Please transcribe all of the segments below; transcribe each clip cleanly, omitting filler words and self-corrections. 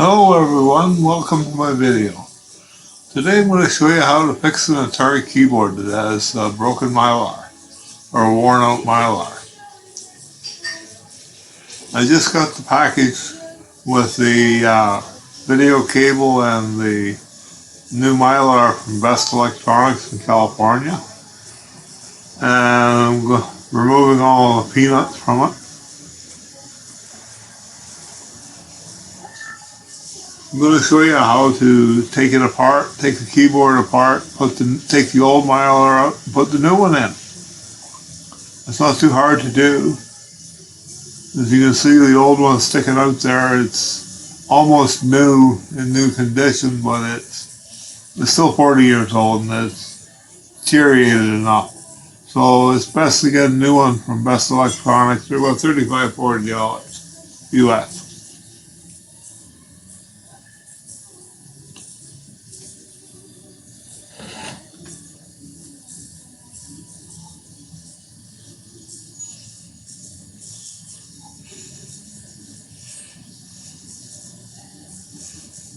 Hello everyone, welcome to my video. Today I'm going to show you how to fix an Atari keyboard that has a broken Mylar or a worn out Mylar. I just got the package with the video cable and the new Mylar from Best Electronics in California, and I'm removing all the peanuts from it. I'm going to show you how to take it apart, take the keyboard apart, take the old Mylar out, and put the new one in. It's not too hard to do. As you can see, the old one sticking out there, it's almost new, in new condition, but it's still 40 years old and it's deteriorated enough. So it's best to get a new one from Best Electronics. They're about $35, $40 US.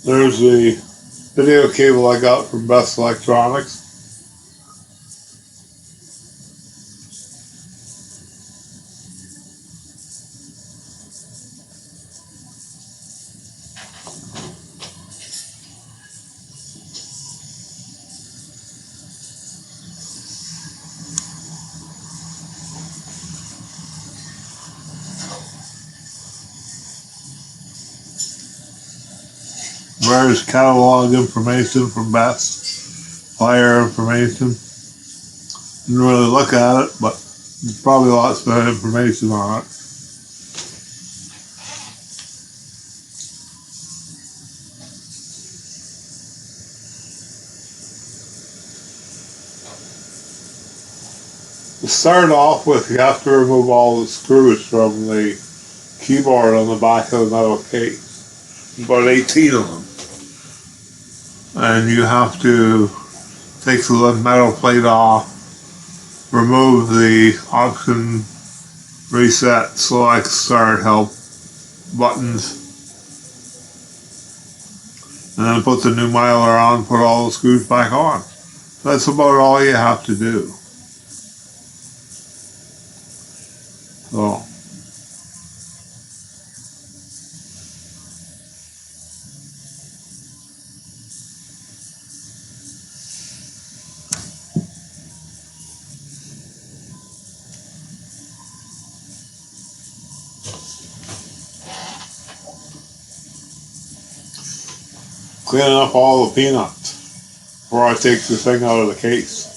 There's the video cable I got from Best Electronics. There's catalog information from Best, fire information. Didn't really look at it, but there's probably lots of information on it. To start off with, you have to remove all the screws from the keyboard on the back of the metal case. About 18 of them. And you have to take the metal plate off, remove the option reset, select start help buttons, and then put the new Mylar on, put all the screws back on. That's about all you have to do. So cleaning up all the peanuts before I take the thing out of the case.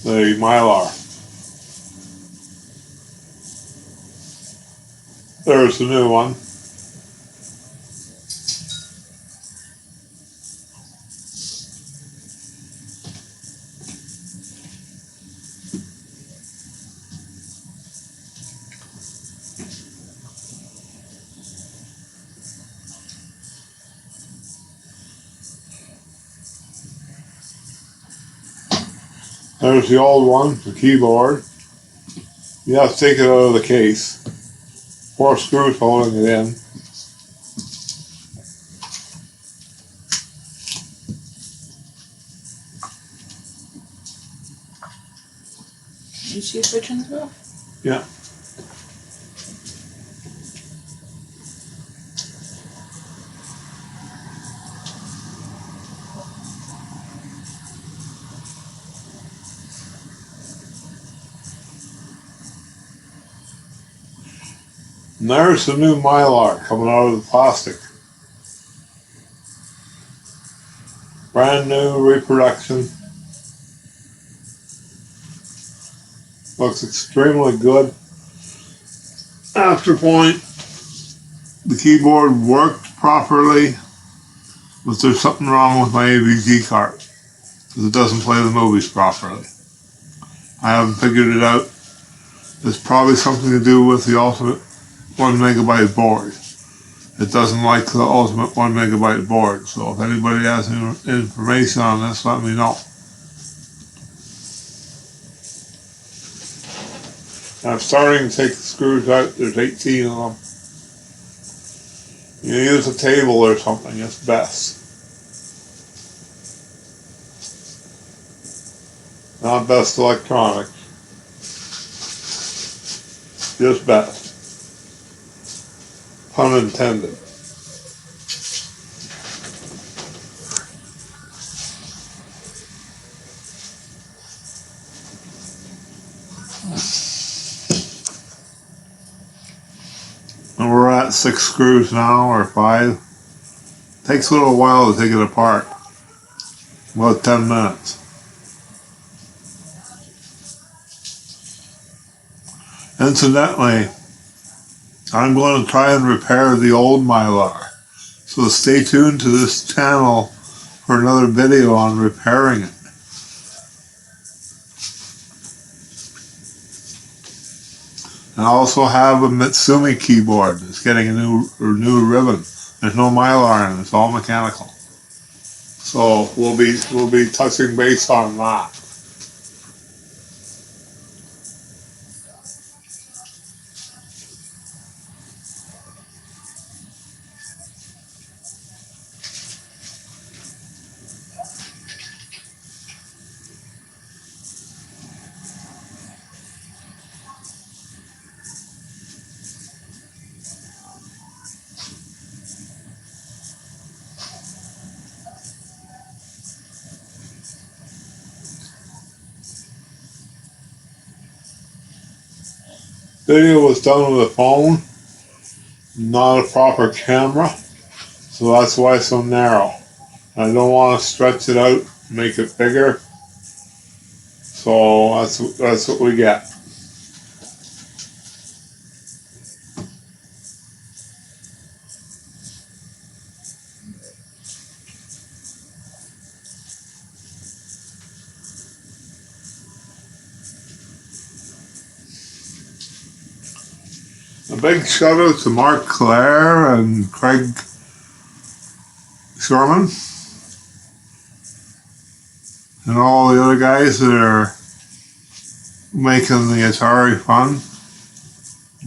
The Mylar. There's the new one. There's the old one, the keyboard. You have to take it out of the case. 4 screws holding it in. You see which one's off? Yeah. And there's the new Mylar coming out of the plastic. Brand new reproduction. Looks extremely good. After point, the keyboard worked properly, but there's something wrong with my AVG card because it doesn't play the movies properly. I haven't figured it out. It's probably something to do with the Ultimate 1 megabyte board. It doesn't like the Ultimate 1 megabyte board, so if anybody has any information on this, let me know. I'm starting to take the screws out. There's 18 of them. You use a table or something, it's best. Not best electronics. Just best. Pun intended. And we're at 6 screws now, or 5. Takes a little while to take it apart. About 10 minutes. Incidentally, I'm going to try and repair the old Mylar. So stay tuned to this channel for another video on repairing it. And I also have a Mitsumi keyboard that's getting a new ribbon. There's no Mylar in it, it's all mechanical. So we'll be touching base on that. Video was done with a phone, not a proper camera, so that's why it's so narrow. I don't want to stretch it out, make it bigger, so that's what we get. A big shout out to Mark Clare and Craig Sherman and all the other guys that are making the Atari fun,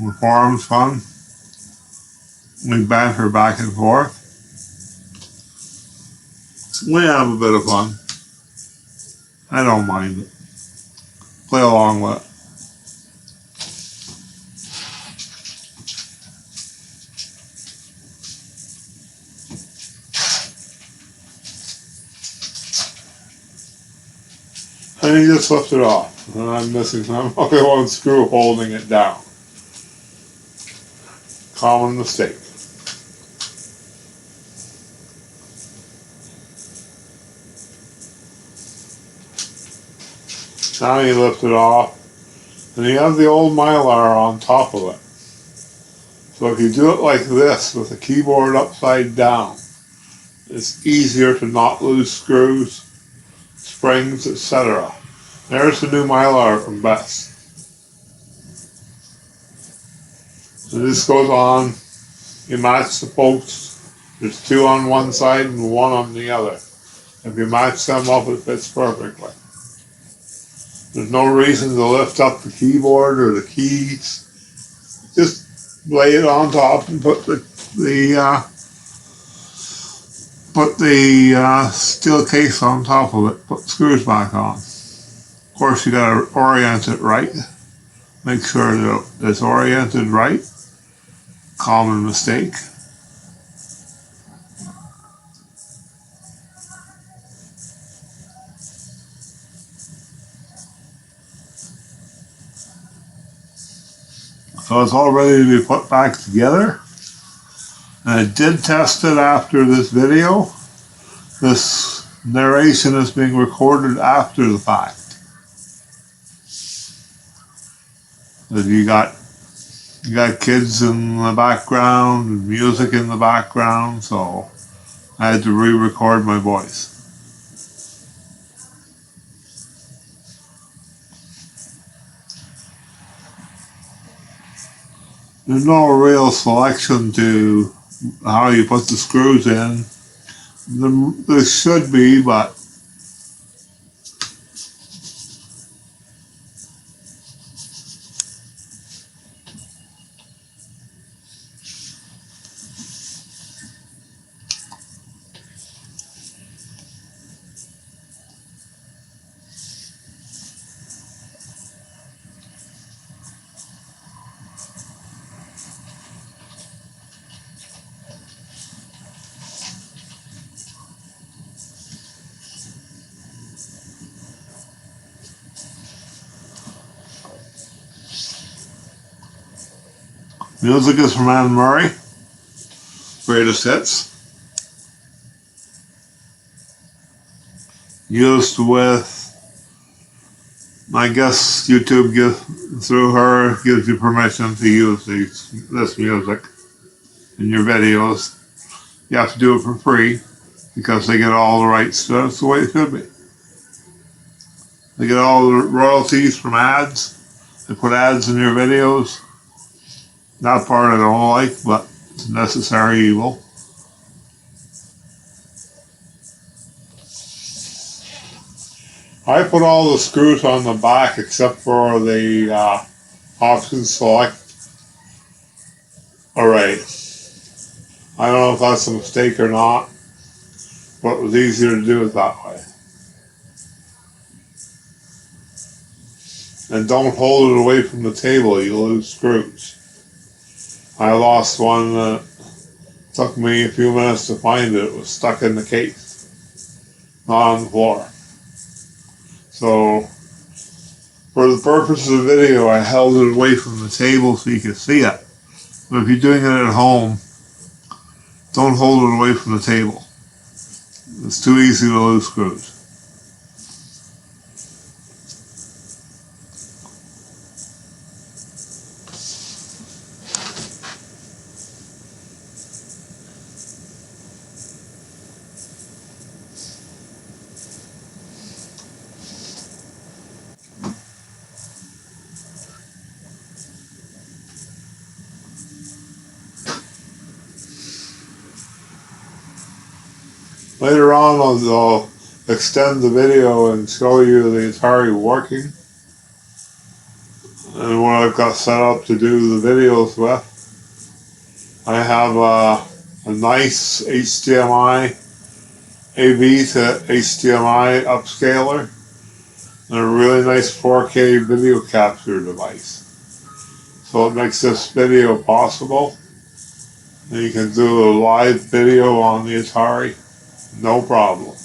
the forums fun. We banter back and forth. We have a bit of fun. I don't mind it. Play along with it. And he just lifted it off. And I'm missing some. Okay, one screw holding it down. Common mistake. Now you lift it off. And you have the old Mylar on top of it. So if you do it like this with the keyboard upside down, it's easier to not lose screws, springs, etc. There's the new Mylar from Best. So this goes on, you match the posts. There's 2 on one side and 1 on the other. If you match them up, it fits perfectly. There's no reason to lift up the keyboard or the keys. Just lay it on top and put the steel case on top of it. Put the screws back on. Of course, you got to orient it right. Make sure that it's oriented right. Common mistake. So it's all ready to be put back together. And I did test it after this video. This narration is being recorded after the fact. If you got kids in the background and music in the background, so I had to re-record my voice. There's no real selection to how you put the screws in. There should be, but Music is from Anne Murray. Greatest hits. Used with, I guess YouTube through her gives you permission to use this music in your videos. You have to do it for free because they get all the rights to it. That's the way it should be. They get all the royalties from ads. They put ads in your videos. That part I don't like, but it's necessary evil. I put all the screws on the back except for the option select array. I don't know if that's a mistake or not, but it was easier to do it that way. And don't hold it away from the table, you lose screws. I lost one that took me a few minutes to find it. It was stuck in the case, not on the floor. So, for the purpose of the video, I held it away from the table so you could see it. But if you're doing it at home, don't hold it away from the table. It's too easy to lose screws. Later on, I'll extend the video and show you the Atari working and what I've got set up to do the videos with. I have a nice HDMI AV to HDMI upscaler and a really nice 4K video capture device. So it makes this video possible. And you can do a live video on the Atari, no problem.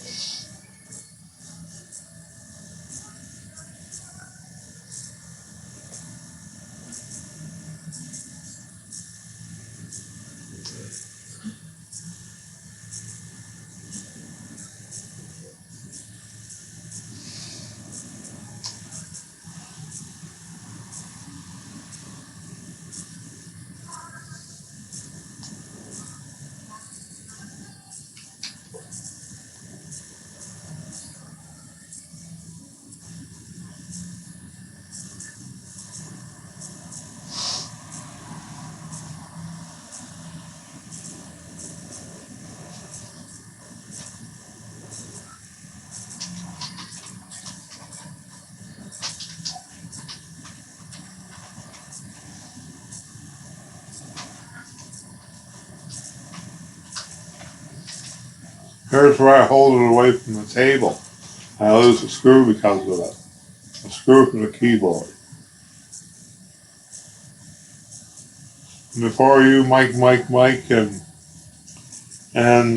Here's where I hold it away from the table. I lose a screw because of it. A screw from the keyboard. Before you, Mike, and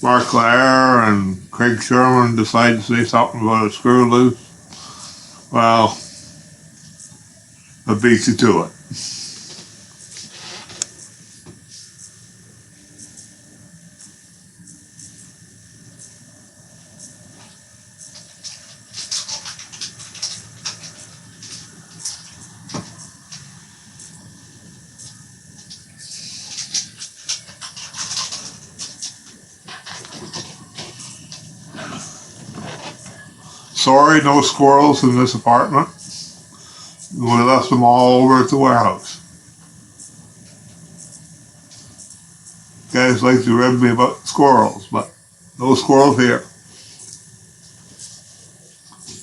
Mark Lair and Craig Sherman decide to say something about a screw loose, well, I beat you to it. Sorry, no squirrels in this apartment. We left them all over at the warehouse. Guys like to rib me about squirrels, but no squirrels here.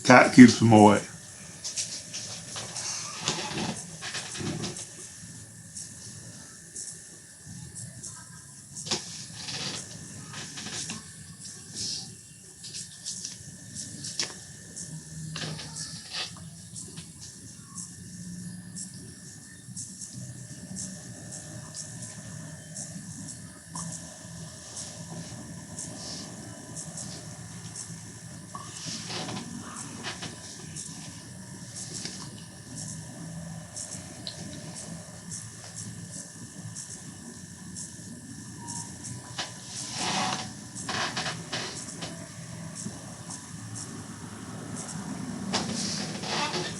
Cat keeps them away.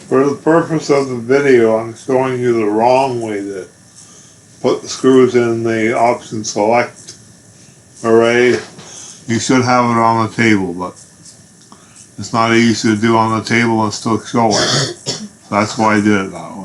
For the purpose of the video, I'm showing you the wrong way to put the screws in the option select array. You should have it on the table, but it's not easy to do on the table and still show it. So that's why I did it that way.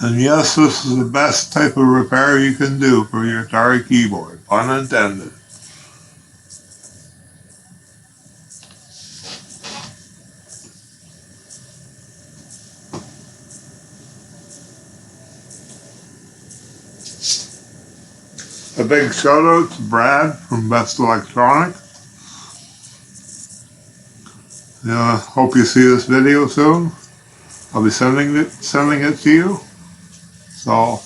And yes, this is the best type of repair you can do for your Atari keyboard, pun intended. A big shout out to Brad from Best Electronic. Hope you see this video soon. I'll be sending it to you. So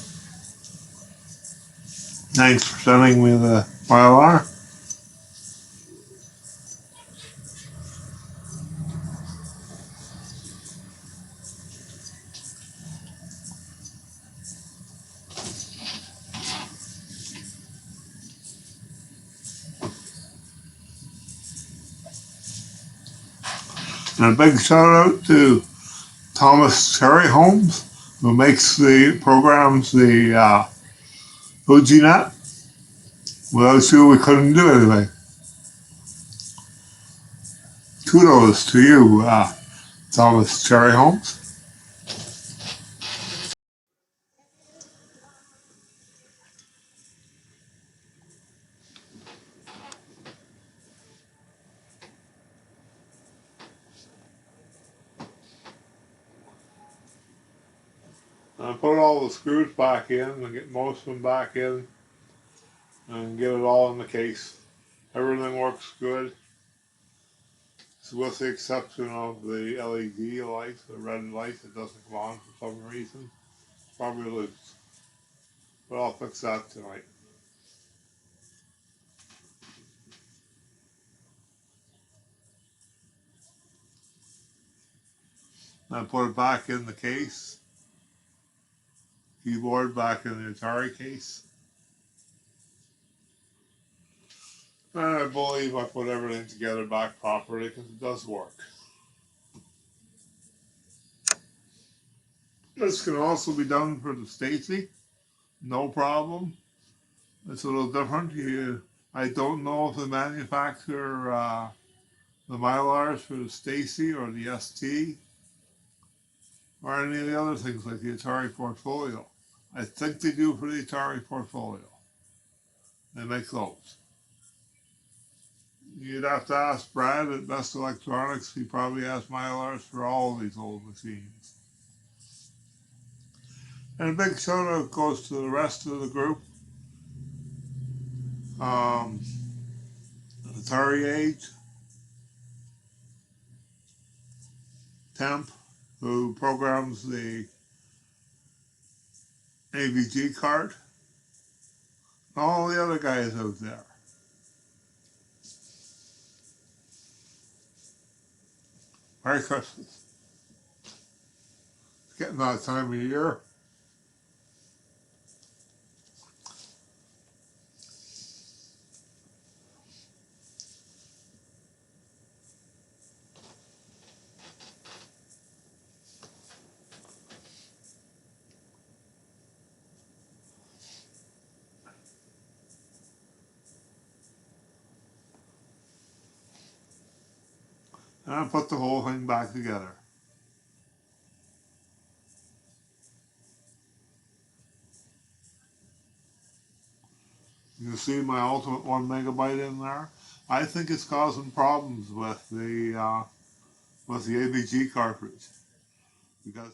thanks for sending me the Mylar. And a big shout out to Thomas Cherry Holmes, who makes the programs, the FujiNet. Without you, we couldn't do anything. Kudos to you, Thomas Cherry Holmes. I put all the screws back in and get most of them back in and get it all in the case. Everything works good. So with the exception of the LED light, the red light that doesn't come on for some reason. Probably loose. But I'll fix that tonight. And put it back in the case. Keyboard back in the Atari case. And I believe I put everything together back properly because it does work. This can also be done for the Stacy. No problem. It's a little different. I don't know if they manufacture the Mylars for the Stacy or the ST or any of the other things like the Atari Portfolio. I think they do for the Atari Portfolio. They make those. You'd have to ask Brad at Best Electronics. He probably has Mylars for all of these old machines. And a big shout out goes to the rest of the group. Atari 8, Temp, who programs the AVG card, and all the other guys out there. Merry Christmas. It's getting that time of year. And I put the whole thing back together. You see my ultimate 1 megabyte in there. I think it's causing problems with the AVG cartridge because